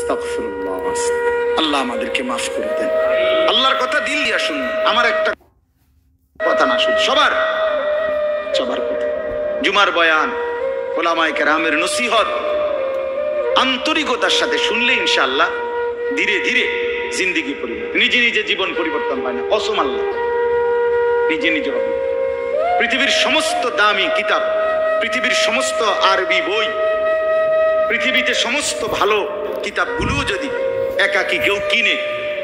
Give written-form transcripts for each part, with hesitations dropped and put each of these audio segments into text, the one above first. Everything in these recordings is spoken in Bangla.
আস্তাগফিরুল্লাহ। আল্লাহ আমাদেরকে মাফ করে দেন। আল্লাহর কথা দিল দিয়া শুনুন, আমার একটা কথা না শুন, সবার কথা। জুমার বয়ান, ওলামায়ে কেরামের নসিহত আন্তরিকতার সাথে শুনলে ইনশাআল্লাহ ধীরে ধীরে জিন্দেগি পরিবর্তন, নিজে নিজে জীবন পরিবর্তন হয় না, কসম আল্লাহ, নিজে নিজে হবে। পৃথিবীর সমস্ত দামি কিতাব, পৃথিবীর সমস্ত আরবি বই, পৃথিবীতে সমস্ত ভালো কিতাবগুলো যদি একাকী কেউ কিনে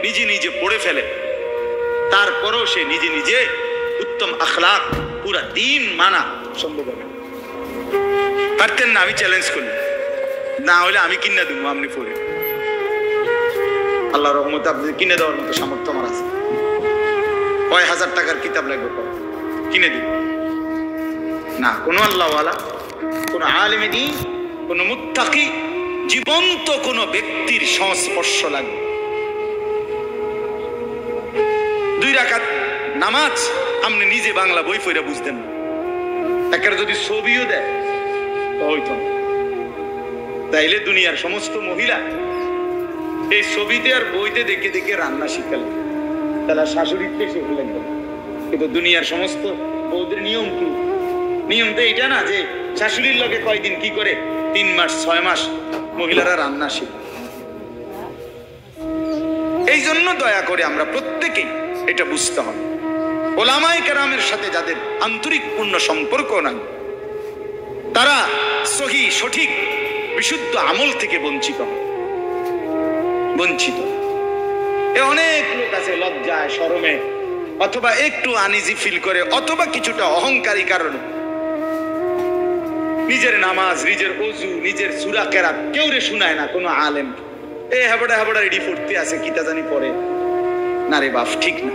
নিজে নিজে পড়ে ফেলে, তারপরও সে নিজে নিজে উত্তম আখলাক পুরা দিন মানা সম্ভব হবে। পারতেন না? আমি চ্যালেঞ্জ করি, না হলে আমি কিনে দেবো, আপনি পড়ে। আল্লাহ রহমতে আপনি কিনে দেওয়ার মতো সামর্থ্য আমার আছে। কয় হাজার টাকার কিতাব লাগবে, কিনে দিন না। কোনো আল্লাহওয়ালা, কোনো আলেমে দ্বীন, কোনো মুত্তাকি, জীবন্ত কোনো ব্যক্তির সংস্পর্শ লাগবে। 2 রাকাত নামাজ আপনি নিজে বাংলা বই পড়ে বুঝতেন না, একের যদি ছবিও দেয় হইতো না। তাইলে দুনিয়ার সমস্ত মহিলা এই ছবিতে আর বইতে দেখে দেখে রান্না শিখালেন, তারা শাশুড়িতে শিখলেন। কিন্তু দুনিয়ার সমস্ত বৌদের নিয়ম কি? নিয়ম তো এটা না যে শাশুড়ির লগে কয়দিন কি করে 3 মাস 6 মাস মহিলারা রান্না শিখে। এই জন্য দয়া করে আমরা প্রত্যেকেই এটা বুঝতে হবে, ওলামায়ে কেরামের সাথে যাদের আন্তরিক পূর্ণ সম্পর্ক নাই, তারা সহি সঠিক বিশুদ্ধ আমল থেকে বঞ্চিত। অনেক লোক আছে লজ্জায় শরমে অথবা একটু আনইজি ফিল করে অথবা কিছুটা অহংকারী কারণে নিজের নামাজ, নিজের ওযু, নিজের সূরা কেরাত কেউ রে শুনায় না কোনো আলেম। হাবড়া রেডি পড়তে আছে, কিতা জানি পড়ে না রে বাপ, ঠিক না।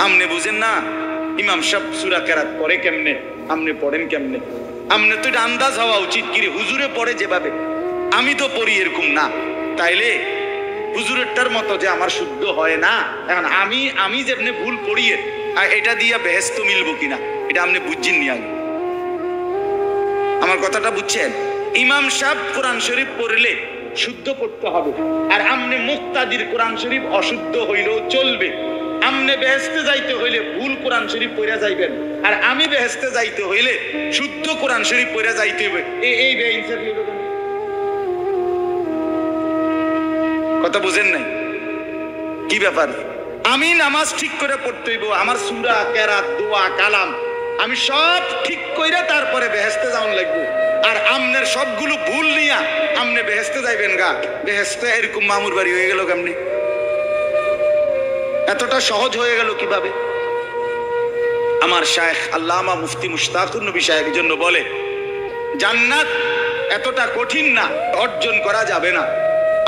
আমনে বুঝেন না ইমাম সাহেব সূরা কেরাত পড়ে কেমনে, আমনে পড়েন কেমনে? আমনে তো এটা আন্দাজ হওয়া উচিত কি রে, হুজুরে পড়ে যেভাবে আমি তো পড়ি এরকম না, তাইলে হুজুরেরটার মতো যে আমার শুদ্ধ হয় না। এখন আমি যেমনি ভুল পড়িয়ে এটা দিয়া বেহেশত মিলবো কিনা এটা আপনি বুঝছেন নি আগে। আমার কথাটা বুঝছেন? ইমাম সাহেব কোরআন শরীফ পড়লে শুদ্ধ পড়তে হবে, আর আমনে মুক্তাদির কোরআন শরীফ অশুদ্ধ হইলেও চলবে। আমনে বেহেশতে যাইতে হইলে ভুল কোরআন শরীফ পড়া যাইবেন, আর আমি বেহেশতে যাইতে হইলে শুদ্ধ কোরআন শরীফ পড়া যাইতে হবে। এই বেইনসাফি হলো কেন? কথা বুঝেন নাই? কি ব্যাপার? আমি নামাজ ঠিক করে পড়তে হইব, আমার সূরা কেরাত দোয়া কালাম আমি সব ঠিক কইরা তারপরে বেহেশতে যাওয়ান লাগবে। আর আমনের সবগুলো ভুল নিয়া আমনে বেহেশতে যাইবেন গা, বেহেশতে এরকম মামুর বাড়ি হয়ে গেল কেমনি? এতটা সহজ হয়ে গেল কিভাবে? আমার শায়েখ আল্লামা মুফতি মুশতাকুর নবী সাহেবের জন্য বলে, জান্নাত এতটা কঠিন না, অর্জন করা যাবে না,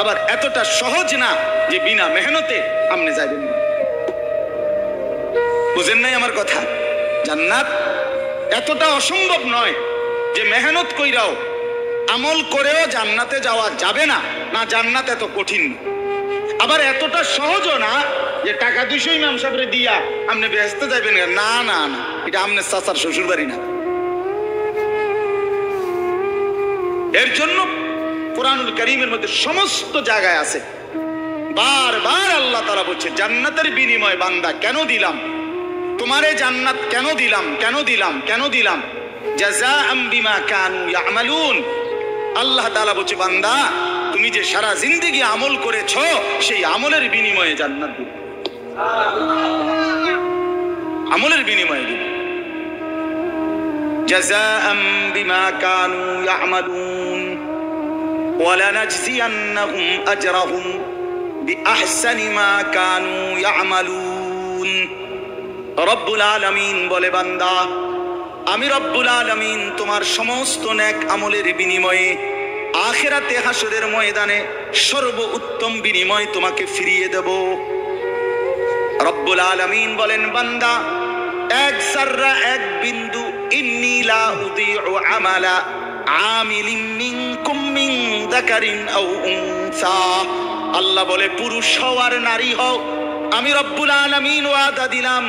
আবার এতটা সহজ না যে বিনা মেহনতে আপনি যাবেন না। বুঝেন নাই আমার কথা? জান্নাত এতটা অসম্ভব নয় যে মেহনত কইরাও আমল করেও জান্নাতে যাওয়া যাবে না, না জান্নাত এত কঠিন। আবার এতটা সহজও না যে টাকা 200 ইমাম সাহেবরে দিয়া আপনি বেহেশতে যাবেন না, না না, এটা আপনার চাচার শ্বশুর বাড়ি না। এর জন্য কোরআনুল কারীমের মধ্যে সমস্ত জায়গায় আছে, বারবার আল্লাহ তাআলা বলছে জান্নাতের বিনিময়ে বান্দা কেন দিলাম তোমারে, জান্নাত কেন দিলাম, কেন দিলাম, কেন দিলাম, জাযাআম বিমা কানু ইয়ামালুন। আল্লাহ তাআলা বলছে বান্দা তুমি যে সারা জিন্দেগি আমল করেছো সেই আমলের বিনিময়ে জান্নাত দিব, আমলের বিনিময়ে দিব। জাযাআম বিমা কানু ইয়ামালুন ওয়ালানাজজিয়ান্নাহুম আজরাহুম বিআহসানি মা কানু ইয়ামালুন। রব্বুল আলামিন বলে বান্দা আমি রব্বুল আলামিন তোমার সমস্ত নেক আমলের বিনিময়ে আখিরাতে হাসরের ময়দানে সর্বোত্তম বিনিময় তোমাকে ফিরিয়ে দেব। রব্বুল আলামিন বলেন বান্দা এক যাররা এক বিন্দু ইন্নী লা উযীউ আমালা আমিলিন মিনকুম মিন যাকারিন আও উনসা। আল্লাহ বলে পুরুষ হও আর নারী হও, আমি রব্বুল আলামিন ওয়াদা দিলাম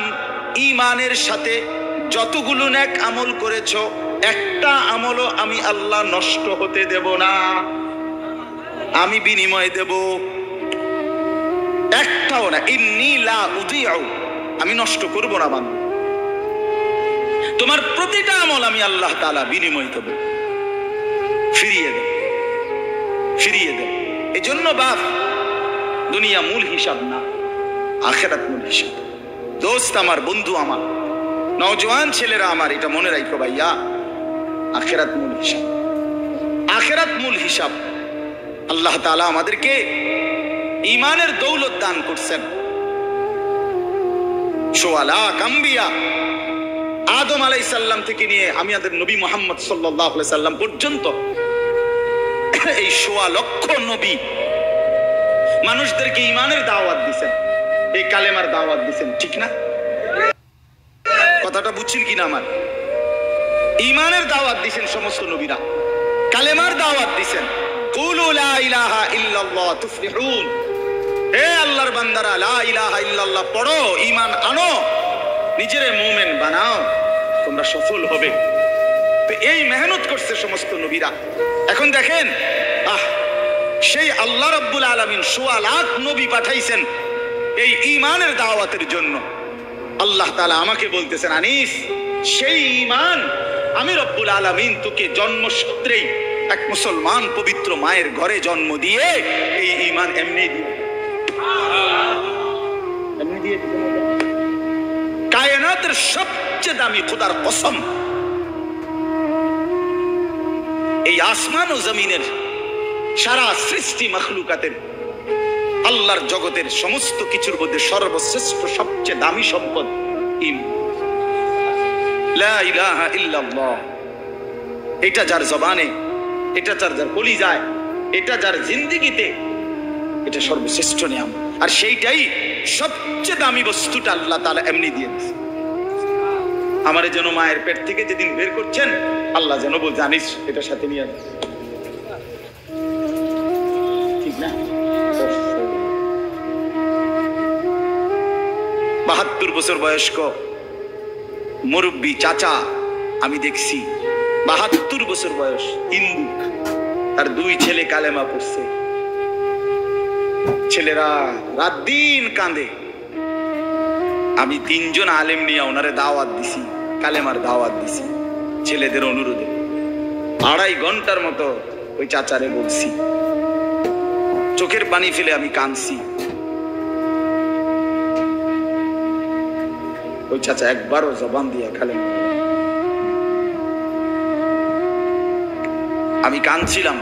ঈমানের সাথে যতগুলো নেক আমল করেছো একটা আমলও আমি আল্লাহ নষ্ট হতে দেব না। আমি বিনিময় দেব, একটাও না। ইন্নী লা উযিউ, আমি নষ্ট করব না বান্দা, তোমার প্রতিটা আমল আমি আল্লাহ তাআলা বিনিময় দেব, ফিরিয়ে দেব, ফিরিয়ে দেব। এজন্য বাপ, দুনিয়া মূল হিসাব না, আখিরাত মূল হিসাব। দোস্ত আমার, বন্ধু আমার, নওজোয়ান ছেলেরা আমার, এটা মনে রাখো ভাইয়া, আখিরাত মূল হিসাব, আখিরাত মূল হিসাব। আল্লাহ তাআলা আমাদেরকে ঈমানের দৌলত দান করছেন। সোয়া লাখ আম্বিয়া, আদম আলাইহিস সালাম থেকে নিয়ে আমাদের নবী মুহাম্মদ সাল্লাল্লাহু আলাইহি সাল্লাম পর্যন্ত এই সোয়া লক্ষ নবী মানুষদেরকে ঈমানের দাওয়াত দিয়েছেন, এই কালেমার দাওয়াত দিয়েছেন, ঠিক না? কথাটা বুঝছেন কিনা আমার? ঈমানের দাওয়াত দিয়েছেন সমস্ত নবীরা, কালেমার দাওয়াত দিয়েছেন। কুলু লা ইলাহা ইল্লাল্লাহ তুফলিহুন, হে আল্লাহর বান্দারা, লা ইলাহা ইল্লাল্লাহ পড়ো, ঈমান আনো, নিজেরে মুমিন বানাও, তোমরা সফল হবে। তো এই মেহনত করছে সমস্ত নবীরা। এখন দেখেন, সেই আল্লাহ রাব্বুল আলামিন সোয়া লাখ নবী পাঠাইছেন এই ঈমানের দাওয়াতের জন্য। আল্লাহ তাআলা আমাকে বলতেছেন, আনিস, সেই ঈমান আমি রব্বুল আলামিন তোকে জন্মসূত্রেই এক মুসলমান পবিত্র মায়ের ঘরে জন্ম দিয়ে এই ঈমান এমনি দিয়ে, এমনি দিয়ে কায়নাতের সবচেয়ে দামি খোদার কসম, এই আসমান ও জমিনের সারা সৃষ্টি মাখলুকাতের আল্লাহর জগতের সমস্ত কিছুর মধ্যে সর্বশ্রেষ্ঠ সবচেয়ে দামি সম্পদ ঈমান, লা ইলাহা ইল্লাল্লাহ। এটা যার জবানে, এটা যার কলিজায়, এটা যার জিন্দেগিতে, এটা সর্বশ্রেষ্ঠ নিয়ামত। আর সেইটাই সবচেয়ে দামি বস্তুটা আল্লাহ তাআলা এমনি দিয়ে দিয়েছে। আমারে যেন মায়ের পেট থেকে যেদিন বের করছেন, আল্লাহ যেন বল, জানিস এটার সাথে নিয়ে, ঠিক না? 72 বছর বয়স্ক মুরব্বী চাচা আমি দেখছি, 72 বছর বয়স, হিন্দু, আর 2 ছেলে কালেমা পড়ছে। ছেলেরা রাত দিন কাঁদে। আমি 3 জন আলেম নিয়ে ওনারে দাওয়াত দিছি, কালেমার দাওয়াত দিছি ছেলেদের অনুরোধে। 2.5 ঘন্টার মতো ওই চাচারে বলছি, চোখের পানি ফেলে আমি কাঁদছি। ওই চাচা একবারও জবান দিয়ে কালেমা, আমি কাঁদছিলাম।